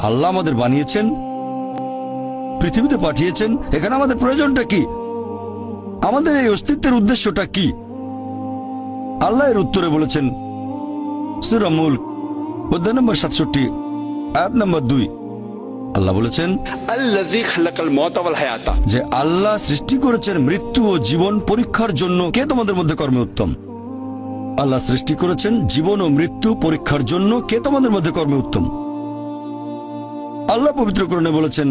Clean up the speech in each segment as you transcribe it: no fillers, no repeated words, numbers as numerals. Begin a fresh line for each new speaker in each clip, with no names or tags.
আল্লাহ আমাদের বানিয়েছেন, পৃথিবীতে পাঠিয়েছেন, এখানে আমাদের প্রয়োজনটা কি, আমাদের এই অস্তিত্বের উদ্দেশ্যটা কি? আল্লাহ এর উত্তরে বলেছেন সূরা মুলক অধ্যায় নম্বর 67 আয়াত নম্বর 2। আল্লাহ বলেছেন
আল্লাযী খালাকাল মাউতা ওয়াল হায়াতা,
যে আল্লাহ সৃষ্টি করেছেন মৃত্যু ও জীবন পরীক্ষার জন্য। কে তোমাদের মধ্যে কর্মে উত্তম? আল্লাহ সৃষ্টি করেছেন জীবন ও মৃত্যু পরীক্ষার জন্য। কে তোমাদের মধ্যে কর্মে উত্তম? আল্লাহ পবিত্র কোরআনে বলেছেন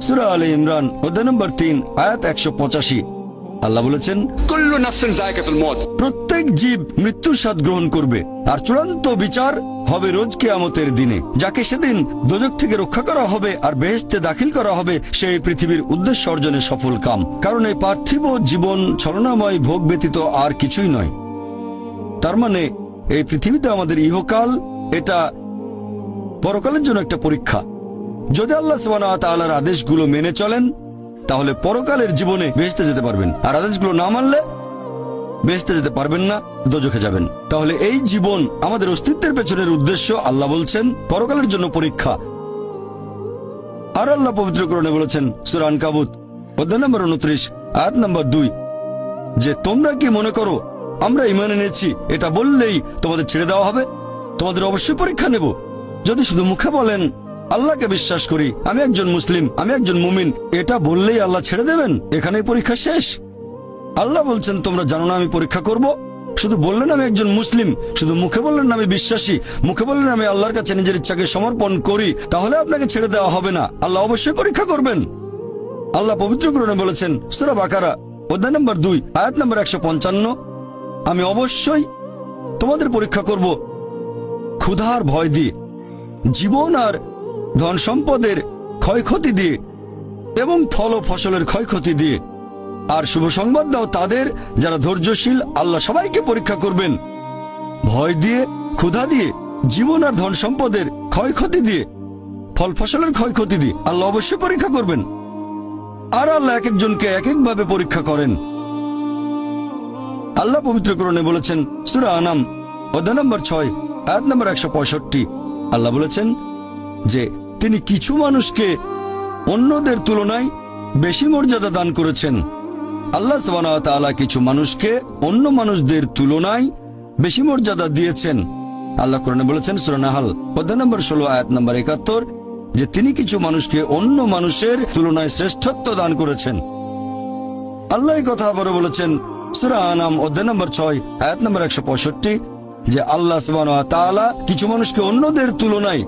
সূরা আলে ইমরান অধ্যায় নম্বর 3 আয়াত 185। আল্লাহ বলেছেন
কুল্লু নাফসিন যায়কাতুল মউত,
প্রত্যেক জীব মৃত্যুর স্বাদ গ্রহণ করবে, আর চূড়ান্ত বিচার হবে রোজ কিয়ামতের দিনে। যাকে সেদিন দোজখ থেকে রক্ষা করা হবে আর বেহেশতে দাখিল করা হবে, সেই পৃথিবীর উদ্দেশ্য অর্জনে সফল কাম। কারণ এই পার্থিব জীবন ছলনাময় ভোগ ব্যতীত আর কিছুই নয়। তার মানে এই পৃথিবীতে আমাদের ইহকাল, এটা পরকালের জন্য একটা পরীক্ষা। যদি আল্লাহ সুবহানাহু ওয়া তাআলার আদেশগুলো মেনে চলেন, তাহলে পরকালের জীবনে বেহেশতে যেতে পারবেন, আর আদেশগুলো না মানলে বেহেশতে যেতে পারবেন না, দোজখে যাবেন। তাহলে এই জীবন আমাদের অস্তিত্বের পেছনের উদ্দেশ্য। আল্লাহ বলছেন পরকালের জন্য পরীক্ষা। আর আল্লাহ পবিত্র কোরআনে বলেছেন সূরা আনকাবুত অধ্যায় নম্বর 29 আয়াত নম্বর 2 যে তোমরা কি মনে করো আমরা ঈমান এনেছি এটা বললেই তোমাদের ছেড়ে দেওয়া হবে? তোমাদের অবশ্যই পরীক্ষা নেব। যদি শুধু মুখে বলেন আল্লাহকে বিশ্বাস করি, আমি একজন মুসলিম, আমি একজন মুমিন, এটা বললেই আল্লাহ ছেড়ে দেবেন? এখানেই পরীক্ষা শেষ? আল্লাহ বলছেন তোমরা জানো না আমি পরীক্ষা করব? শুধু বললেন আমি একজন মুসলিম, শুধু মুখে বললেন আমি বিশ্বাসী, মুখে বললেন আমি আল্লাহর কাছে নিজের ইচ্ছাকে সমর্পণ করি, তাহলে আপনাকে ছেড়ে দেওয়া হবে না। আল্লাহ অবশ্যই পরীক্ষা করবেন। আল্লাহ পবিত্র কোরআনে বলেছেন সূরা বাকারা অধ্যায় নম্বর 2 আয়াত নম্বর 155 আমি অবশ্যই তোমাদের পরীক্ষা করব ক্ষুধার ভয় দিয়ে, জীবন আর ধন সম্পদের ক্ষয়ক্ষতি দিয়ে, এবং ফল ও ফসলের ক্ষয়ক্ষতি দিয়ে। আর শুভ সংবাদ দাও তাদের যারা ধৈর্যশীল। আল্লাহ সবাইকে পরীক্ষা করবেন ভয় দিয়ে, ক্ষুধা দিয়ে, জীবন আর ধন সম্পদের ক্ষয়ক্ষতি দিয়ে, ফল ফসলের ক্ষয়ক্ষতি দিয়ে। আল্লাহ অবশ্যই পরীক্ষা করবেন। আর আল্লাহ এক একজনকে এক একভাবে পরীক্ষা করেন। আল্লাহ পবিত্র কোরআনে বলেছেন সূরা আনাম অধ্যায় নম্বর 6 আয়াত নম্বর 165। আল্লাহ বলেছেন যে তিনি কিছু মানুষকে অন্যদের তুলনায় বেশি মর্যাদা দান করেছেন। আল্লাহ সুবহানাহু ওয়া তাআলা কিছু মানুষকে অন্য মানুষদের তুলনায় বেশি মর্যাদা দিয়েছেন। আল্লাহ কোরআনে বলেছেন সূরা নাহল অধ্যায় নম্বর 16 আয়াত নম্বর 71 যে তিনি কিছু মানুষকে অন্য মানুষের তুলনায় শ্রেষ্ঠত্ব দান করেছেন। আল্লাহ এই কথা আবারও বলেছেন সূরা আনাম অধ্যায় নম্বর 6 আয়াত নম্বর 165 যে আল্লাহ সুবহানাহু ওয়া তাআলা কিছু মানুষকে অন্যদের তুলনায়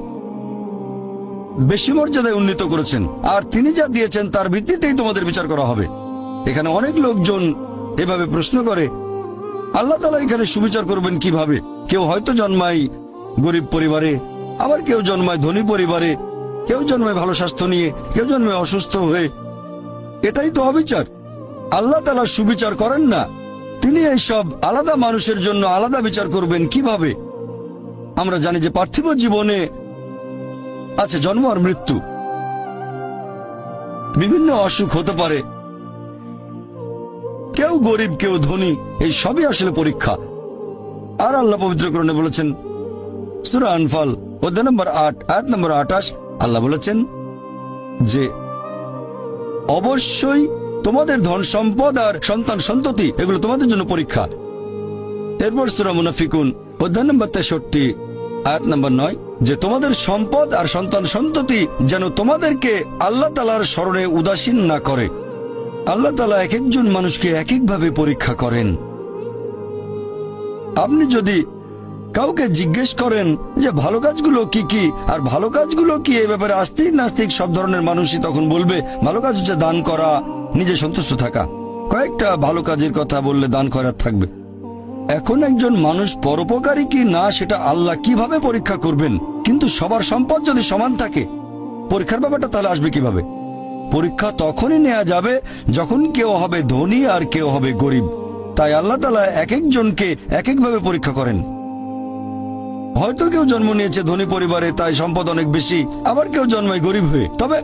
বেশি মর্যাদায় উন্নীত করেছেন, আর তিনি যা দিয়েছেন তার ভিত্তিতেই তোমাদের বিচার করা হবে। এখানে অনেক লোকজন এভাবে প্রশ্ন করে আল্লাহ তাআলা এখানে সুবিচার করবেন কিভাবে? কেউ হয়তো জন্মায় গরিব পরিবারে, আবার কেউ জন্মায় ধনী পরিবারে, কেউ জন্মায় ভালো স্বাস্থ্য নিয়ে, কেউ জন্মায় অসুস্থ হয়ে। এটাই তো অবিচার। আল্লাহ তাআলা সুবিচার করেন না। তিনি এইসব আলাদা মানুষের জন্য আলাদা বিচার করবেন কিভাবে? আমরা জানি যে পার্থিব জীবনে আছে জন্ম আর মৃত্যু, বিভিন্ন অসুখ হতে পারে, কেউ গরিব কেউ ধনী, এই সবই আসলে পরীক্ষা। আর আল্লাহ পবিত্র কোরআনে বলেছেন সূরা আনফাল অধ্যায় নম্বর 8 আয়াত নম্বর 28 আল্লাহ বলেছেন যে অবশ্যই তোমাদের ধন সম্পদ আর সন্তান সন্ততি এগুলো তোমাদের জন্য পরীক্ষা। এরপর সূরা মুনাফিকুন অধ্যায় নম্বর 63 আয়াত নম্বর 9 যে তোমাদের সম্পদ আর সন্তান সন্ততি যেন তোমাদেরকে আল্লাহ তাআলার স্মরণে উদাসীন না করে। আল্লাহ তাআলা এক একজন মানুষকে এক একভাবে পরীক্ষা করেন। আপনি যদি কাউকে জিজ্ঞেস করেন যে ভালো কাজগুলো কি কি আর ভালো কাজগুলো কি, এই ব্যাপারে আস্তিক নাস্তিক সব ধরনের মানুষই তখন বলবে ভালো কাজ হচ্ছে দান করা, নিজে সন্তুষ্ট থাকা। কয়েকটা ভালো কাজের কথা বললে দান করার থাকবে। এখন একজন মানুষ পরোপকারী কি না সেটা আল্লাহ কিভাবে পরীক্ষা করবেন? কিন্তু সবার সম্পদ যদি সমান থাকে, পরীক্ষার ব্যাপারটা তাহলে আসবে কিভাবে? পরীক্ষা তখনই নেওয়া যাবে যখন কেউ হবে ধনী আর কেউ হবে গরিব। তাই আল্লাহ তাআলা এক একজনকে এক একভাবে পরীক্ষা করেন। হয়তো কেউ জন্ম নিয়েছে ধনী পরিবারে, তাই সম্পদ অনেক বেশি, আবার কেউ জন্মায় গরিব হয়ে। তবে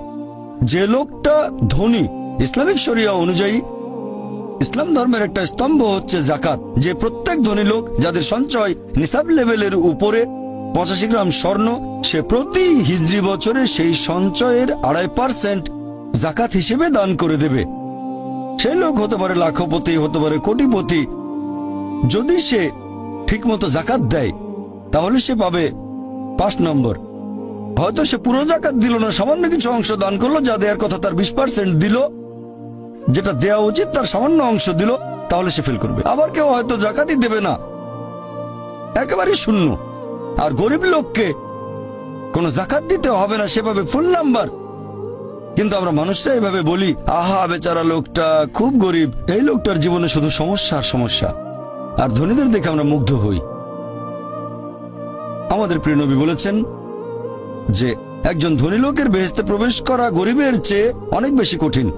যে লোকটা ধনী, ইসলামিক শরিয়া অনুযায়ী ইসলাম ধর্মের একটা স্তম্ভ হচ্ছে যাকাত, যে প্রত্যেক ধনী লোক যাদের সঞ্চয় নিসাব লেভেলের উপরে 85 গ্রাম স্বর্ণ সে প্রতি হিজরি বছরে সেই সঞ্চয়ের 2.5% জাকাত হিসেবে দান করে দেবে। সেই লোক হতে পারে লাখপতি, হতে পারে কোটিপতি। যদি সে ঠিকমতো জাকাত দেয় তাহলে সে পাবে 5 নম্বর। হয়তো সে পুরো জাকাত দিল না, সামান্য কিছু অংশ দান করলো, যা দেওয়ার কথা তার 20% দিল, যেটা দেওয়া উচিত তার সামান্য অংশ দিল, তাহলে সে ফেল করবে। আবার কেউ হয়তো জাকাতই দেবে না, একেবারে শূন্য। আর গরিব লোককে কোনো জাকাত দিতে হবে না, সে পাবে ফুল নাম্বার। কিন্তু আমরা মানুষরা এভাবে বলি, আহা বেচারা লোকটা খুব গরিব, এই লোকটার জীবনে শুধু সমস্যা আর সমস্যা। আর ধনীদের দেখে আমরা মুগ্ধ হই। আমাদের প্রিয় নবী বলেছেন যে একজন ধনী লোকের বেহেশতে প্রবেশ করা গরিবের চেয়ে অনেক বেশি কঠিন।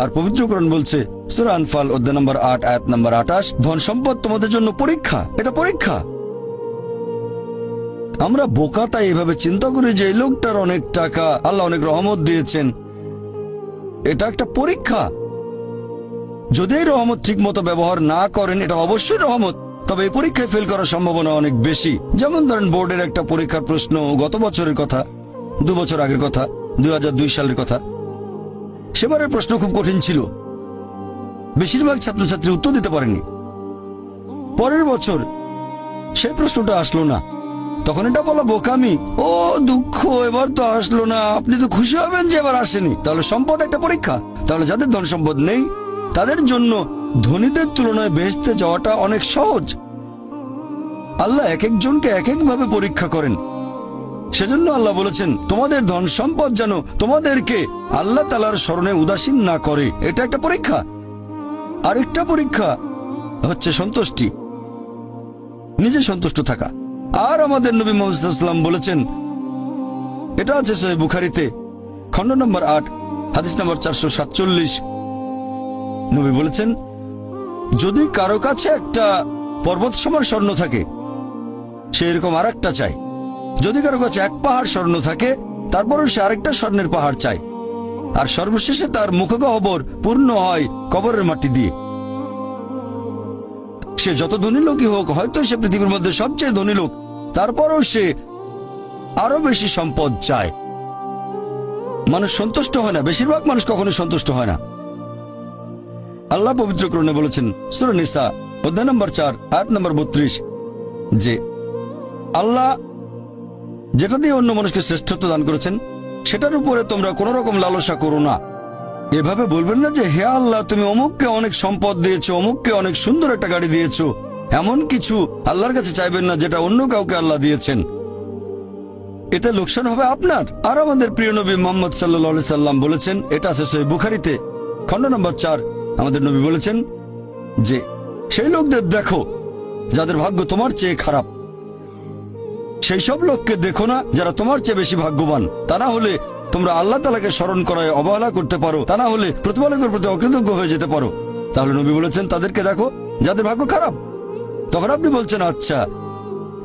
আর পবিত্র কোরআন বলছে সূরা আনফাল অধ্যায় নম্বর 8 আয়াত নম্বর 28, ধন সম্পদ তোমাদের জন্য পরীক্ষা, এটা পরীক্ষা। আমরা বোকা তাই এভাবে চিন্তা করি যে এই লোকটার অনেক টাকা, আল্লাহ অনেক রহমত দিয়েছেন, এটা একটা পরীক্ষা। যদি এই রহমত ঠিক মতো ব্যবহার না করেন, এটা অবশ্যই রহমত, তবে এই পরীক্ষায় ফেল করার সম্ভাবনা অনেক বেশি। যেমন ধরেন বোর্ডের একটা পরীক্ষার প্রশ্ন, গত বছরের কথা, 2 বছর আগের কথা, 2002 সালের কথা। সেবারের প্রশ্ন খুব কঠিন ছিল, বেশিরভাগ ছাত্রছাত্রী উত্তর দিতে পারেনি। পরের বছর সেই প্রশ্নটা আসলো না, তখন এটা বলা বোকামি, ও দুঃখ, এবার তো আসলো না। আপনি তো খুশি হবেন যে এবার আসেনি। তাহলে সম্পদ একটা পরীক্ষা। তাহলে যাদের ধন সম্পদ নেই তাদের জন্য ধনীদের তুলনায় বেহেশতে যাওয়াটা অনেক সহজ। আল্লাহ এক একজনকে এক একভাবে পরীক্ষা করেন। সেজন্য আল্লাহ বলেছেন তোমাদের ধন সম্পদ যেন তোমাদেরকে আল্লাহ তাআলার স্মরণে উদাসীন না করে। এটা একটা পরীক্ষা। আরেকটা পরীক্ষা হচ্ছে সন্তুষ্টি, নিজে সন্তুষ্ট থাকা। আর আমাদের নবী মুহাম্মদ সাল্লাল্লাহু আলাইহি ওয়াসাল্লাম বলেছেন, এটা আছে সহিহ বুখারীতে খণ্ড নম্বর 8 হাদিস নম্বর 447, নবী বলেছেন যদি কারো কাছে একটা পর্বত সমান স্বর্ণ থাকে সে এরকম আরেকটা চায়। যদি কারো কাছে 1 পাহাড় স্বর্ণ থাকে তারপরও সে আরেকটা স্বর্ণের পাহাড় চায়। আর সর্বশেষে তার মুখগহ্বর পূর্ণ হয় কবরের মাটি দিয়ে। সে যত ধনী লোকই হোক, হয়তো সে পৃথিবীর মধ্যে সবচেয়ে ধনী লোক, তারপরও সে আরো বেশি সম্পদ চায়। মানুষ সন্তুষ্ট হয় না, বেশিরভাগ মানুষ কখনো সন্তুষ্ট হয় না। আল্লাহ পবিত্র কোরআনে বলেছেন সূরা নিসা অধ্যায় নম্বর 4 আয়াত নম্বর 32 যে আল্লাহ যেটা দিয়ে অন্য মানুষকে শ্রেষ্ঠত্ব দান করেছেন সেটার উপরে তোমরা কোন রকম লালসা করো না। এভাবে বলবেন না যে হে আল্লাহ তুমি অমুককে অনেক সম্পদ দিয়েছো, অমুককে অনেক সুন্দর একটা গাড়ি দিয়েছো। এমন কিছু আল্লাহর কাছে চাইবেন না যেটা অন্য কাউকে আল্লাহ দিয়েছেন, এতে লোকসান হবে আপনার। আর আমাদের প্রিয় নবী মুহাম্মদ সাল্লাল্লাহু আলাইহি সাল্লাম বলেছেন, এটা আছে সহিহ বুখারীতে খণ্ড নম্বর 4, আমাদের নবী বলেছেন যে সেই লোকদের দেখো যাদের ভাগ্য তোমার চেয়ে খারাপ, সেই সব লোককে দেখো না যারা তোমার চেয়ে বেশি ভাগ্যবান। তা না হলে তোমরা আল্লাহ তাআলাকে স্মরণ করায় অবহেলা করতে পারো, তা না হলে প্রতিপালকের প্রতি অকৃতজ্ঞ হয়ে যেতে পারো। তাহলে নবী বলেছেন তাদেরকে দেখো যাদের ভাগ্য খারাপ। তখন আপনি বলছেন আচ্ছা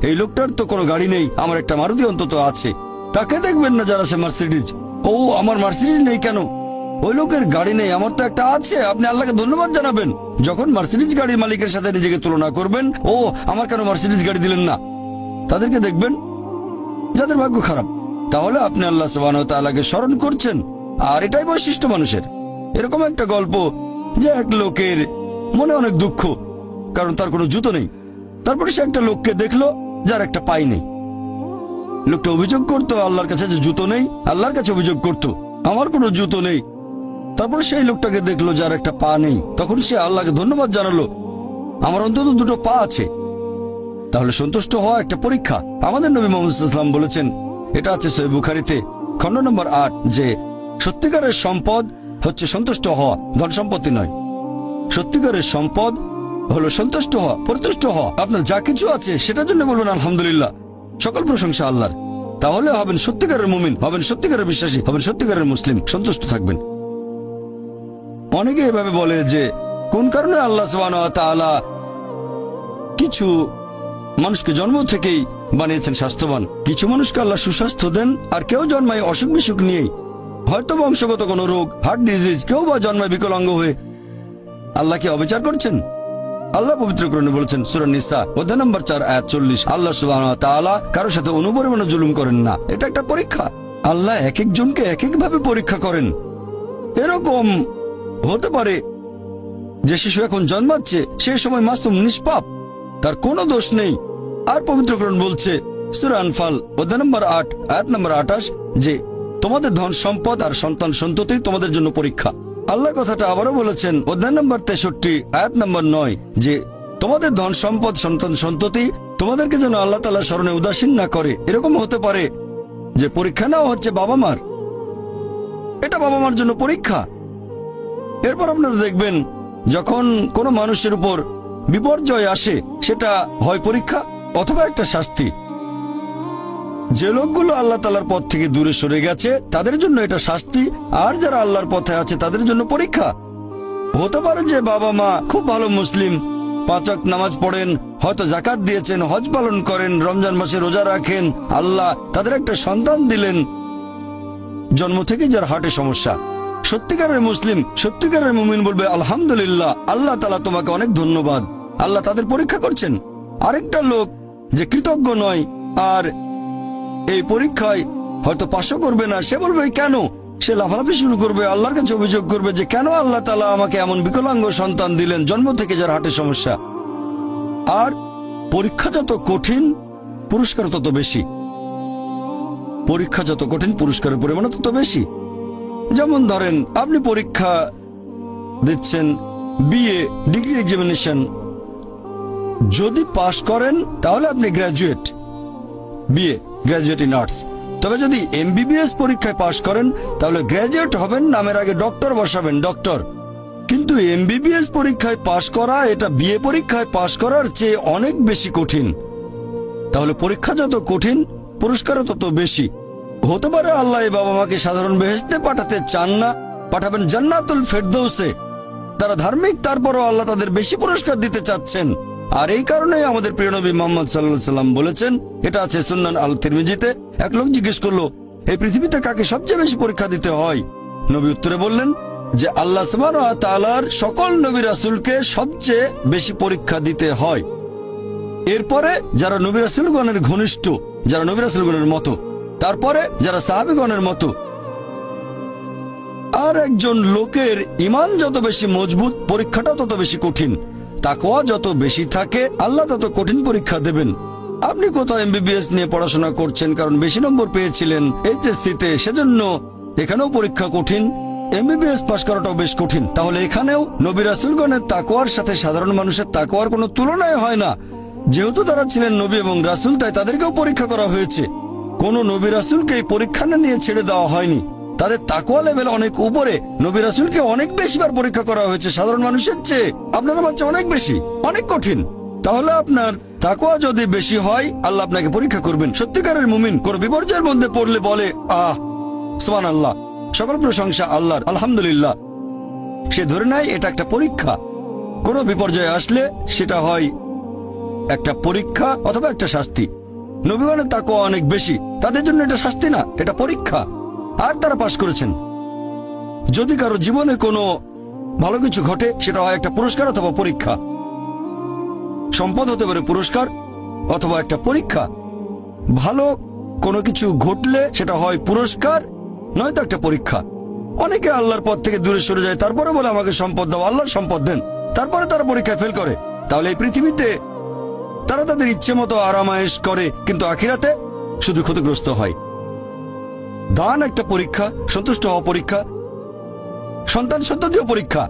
এই লোকটার তো কোনো গাড়ি নেই, আমার একটা মারুতি অন্তত আছে। তাকে দেখবেন না যারা সে মার্সিডিজ, ও আমার মার্সিডিজ নেই কেন, ওই লোকের গাড়ি নেই, আমার তো একটা আছে। আপনি আল্লাহকে ধন্যবাদ জানাবেন। যখন মার্সিডিজ গাড়ির মালিকের সাথে নিজেকে তুলনা করবেন, ও আমার কেন মার্সিডিজ গাড়ি দিলেন না, তাদেরকে দেখবেন যাদের ভাগ্য খারাপ। তাহলে আপনি আল্লাহ সুবহানাহু ওয়া তাআলাকে স্মরণ করছেন। আর এটাই বৈশিষ্ট্য মানুষের। এরকম একটা গল্প যে এক লোকের মনে অনেক দুঃখ, কারণ তার কোনো জুতো নেই। তারপরে সে একটা লোককে দেখলো যার একটা পাই নেই। লোকটা অভিযোগ করতো আল্লাহর কাছে যে জুতো নেই, আল্লাহর কাছে অভিযোগ করতো আমার কোনো জুতো নেই। তারপর সেই লোকটাকে দেখলো যার একটা পা নেই, তখন সে আল্লাহকে ধন্যবাদ জানালো আমার অন্তত 2টো পা আছে। তাহলে সন্তুষ্ট হওয়া একটা পরীক্ষা। আমাদের নবী মুহাম্মদ সাল্লাল্লাহু আলাইহি ওয়াসাল্লাম বলেছেন, এটা আছে সহিহ বুখারীতে খণ্ড নম্বর 8 যে সত্যিকারের সম্পদ হচ্ছে সন্তুষ্ট হওয়া, ধন সম্পত্তি নয়। সত্যিকারের সম্পদ হলো সন্তুষ্ট হওয়া, পরিতুষ্ট হওয়া। আপনার যা কিছু আছে সেটার জন্য বলবেন আলহামদুলিল্লাহ, সকল প্রশংসা আল্লাহর। তাহলে হবেন সত্যিকারের মুমিন, হবেন সত্যিকারের বিশ্বাসী, হবেন সত্যিকারের মুসলিম, সন্তুষ্ট থাকবেন। অনেকে এভাবে বলে যে কোন কারণে আল্লাহ সুবহানাহু ওয়া তাআলা কিছু মানুষকে জন্ম থেকেই বানিয়েছেন স্বাস্থ্যবান, কিছু মানুষকে আল্লাহ সুস্বাস্থ্য দেন, আর কেউ জন্মায় অসুখ বিসুখ নিয়েই, হয়তো বংশগত কোনো রোগ, হার্ট ডিজিজ, কেউ বা জন্মায় বিকলাঙ্গ হয়ে। আল্লাহ কি অবিচার করছেন? আল্লাহ পবিত্র কোরআনে বলেছেন সূরা নিসা অধ্যায় নম্বর 4 আয়াত 40, আল্লাহ সুবহানাহু ওয়া তাআলা কারোর সাথে অনুপরিমাণে জুলুম করেন না। এটা একটা পরীক্ষা। আল্লাহ এক একজনকে এক এক ভাবে পরীক্ষা করেন। এরকম হতে পারে যে শিশু এখন জন্মাচ্ছে, সেই সময় মাসুম নিষ্পাপ, তার কোনো দোষ নেই। আর পবিত্র কোরআন বলছে সূরা আনফাল অধ্যায় নম্বর 8 আয়াত নম্বর 28 যে তোমাদের ধন সম্পদ আর সন্তান সন্ততি তোমাদের জন্য পরীক্ষা। আল্লাহ কথাটা আবারও বলেছেন অধ্যায় নম্বর 63 আয়াত নম্বর 9 যে তোমাদের ধন সম্পদ সন্তান সন্ততি তোমাদেরকে যেন আল্লাহ তাআলা স্মরণে উদাসীন না করে। এরকম হতে পারে যে পরীক্ষা নেওয়া হচ্ছে বাবা মার, এটা বাবা মার জন্য পরীক্ষা। এরপর আপনারা দেখবেন যখন কোনো মানুষের উপর বিপর্যয় আসে, সেটা হয় পরীক্ষা অথবা একটা শাস্তি। যে লোকগুলো আল্লাহ তাআলার পথ থেকে দূরে সরে গেছে তাদের জন্য এটা শাস্তি, আর যারা আল্লাহর পথে আছে তাদের জন্য পরীক্ষা। হতে পারে যে বাবা মা খুব ভালো মুসলিম, 5 ওয়াক্ত নামাজ পড়েন, হয়তো যাকাত দিয়েছেন, হজ পালন করেন, রমজান মাসে রোজা রাখেন, আল্লাহ তাদের একটা সন্তান দিলেন জন্ম থেকে যার হার্টে সমস্যা। সত্যিকারের মুসলিম, সত্যিকারের মুমিন বলবে আলহামদুলিল্লাহ, আল্লাহ তাআলা তোমাকে অনেক ধন্যবাদ। আল্লাহ তাদের পরীক্ষা করছেন। আরেকটা লোক যে কৃতজ্ঞ নয় আর এই পরীক্ষায় হয়তো পাশও করবে না, সে বলবে কেন, সে লাফালাফি শুরু করবে, আল্লাহর কাছে অভিযোগ করবে যে কেন আল্লাহ তাআলা আমাকে এমন বিকলাঙ্গ সন্তান দিলেন জন্ম থেকে যার হার্টে সমস্যা। আর পরীক্ষা যত কঠিন পুরস্কার তত বেশি। পরীক্ষা যত কঠিন পুরস্কারের পরিমাণ তত বেশি। যেমন ধরেন আপনি পরীক্ষা দিচ্ছেন বিএ ডিগ্রি এক্সামিনেশন, যদি পাশ করেন তাহলে আপনি graduate, BA graduate in arts. তবে যদি এমবিবিএস পরীক্ষায় পাশ করেন তাহলে গ্র্যাজুয়েট হবেন, নামের আগে ডক্টর বসাবেন, ডক্টর। কিন্তু এমবিবিএস পরীক্ষায় পাশ করা এটা বিএ পরীক্ষায় পাশ করার চেয়ে অনেক বেশি কঠিন। তাহলে পরীক্ষা যত কঠিন পুরস্কারও তত বেশি। হতে পারে আল্লাহ এই বাবা মাকে সাধারণ বেহেশতে পাঠাতে চান না, পাঠাবেন জান্নাতুল ফেরদৌসে। তারা ধার্মিক, তারপরও আল্লাহ তাদের বেশি পুরস্কার দিতে চাচ্ছেন। আর এই কারণে আমাদের প্রিয় নবী মুহাম্মদ সাল্লাল্লাহু আলাইহি সাল্লাম বলেছেন, এটা আছে সুন্নান আল তিরমিজিতে, এক লোক জিজ্ঞেস করলো এই পৃথিবীতে কাকে সবচেয়ে বেশি পরীক্ষা দিতে হয়? নবী উত্তরে বললেন যে আল্লাহ সুবহানাহু ওয়া তাআলার সকল নবী রাসূলকে সবচেয়ে বেশি পরীক্ষা দিতে হয়। এরপরে যারা নবী রাসূলগণের ঘনিষ্ঠ, যারা নবী রাসূলগণের মতো, তারপরে যারা সাহাবীগণের মতো। আর একজন লোকের ঈমান যত বেশি মজবুত পরীক্ষাটা তত বেশি কঠিন। তাকওয়া যত বেশি থাকে আল্লাহ তত কঠিন পরীক্ষা দেবেন। আপনি কোথাও এমবিবিএস নিয়ে পড়াশোনা করছেন কারণ বেশি নম্বর পেয়েছিলেন এইচএসসি-তে, সেজন্য এখানেও পরীক্ষা কঠিন। এমবিবিএস পাশ করাটাও বেশ কঠিন। তাহলে এখানেও নবী রাসূলগণের তাকওয়ার সাথে সাধারণ মানুষের তাকওয়ার কোনো তুলনায় হয় না। যেহেতু তারা ছিলেন নবী এবং রাসূল, তাই তাদেরকেও পরীক্ষা করা হয়েছে। কোন নবী রাসূলকে এই পরীক্ষা না নিয়ে ছেড়ে দেওয়া হয়নি। তাদের তাকওয়া লেভেল অনেক উপরে। নবী রাসূলকে অনেক বেশিবার পরীক্ষা করা হয়েছে সাধারণ মানুষের চেয়ে। আপনার বাচ্চা অনেক বেশি, অনেক কঠিন। তাহলে আপনার তাকওয়া যদি বেশি হয় আল্লাহ আপনাকে পরীক্ষা করবেন। সত্যিকারের মুমিন কোন বিপর্যয়ের মধ্যে পড়লে বলে সুবহানাল্লাহ, সকল প্রশংসা আল্লাহর, আলহামদুলিল্লাহ। সে ধরে নেয় এটা একটা পরীক্ষা। কোন বিপর্যয় আসলে সেটা হয় একটা পরীক্ষা অথবা একটা শাস্তি। নবীগণের তাকওয়া অনেক বেশি, তাদের জন্য এটা শাস্তি না, এটা পরীক্ষা। আর তারা পাশ করেছেন। যদি কারো জীবনে কোনো ভালো কিছু ঘটে সেটা হয় একটা পুরস্কার অথবা পরীক্ষা। সম্পদ হতে পারে পুরস্কার অথবা একটা পরীক্ষা। ভালো কোনো কিছু ঘটলে সেটা হয় পুরস্কার নয়তো একটা পরীক্ষা। অনেকে আল্লাহর পথ থেকে দূরে সরে যায়, তারপরে বলে আমাকে সম্পদ দাও, আল্লাহর সম্পদ দেন, তারপরে তারা পরীক্ষায় ফেল করে। তাহলে এই পৃথিবীতে তারা তাদের ইচ্ছে মতো আরামায়েশ করে, কিন্তু আখিরাতে শুধু ক্ষতিগ্রস্ত হয়। দান একটা পরীক্ষা, সন্তুষ্ট হওয়া পরীক্ষা, সন্তান সন্ততিও পরীক্ষা।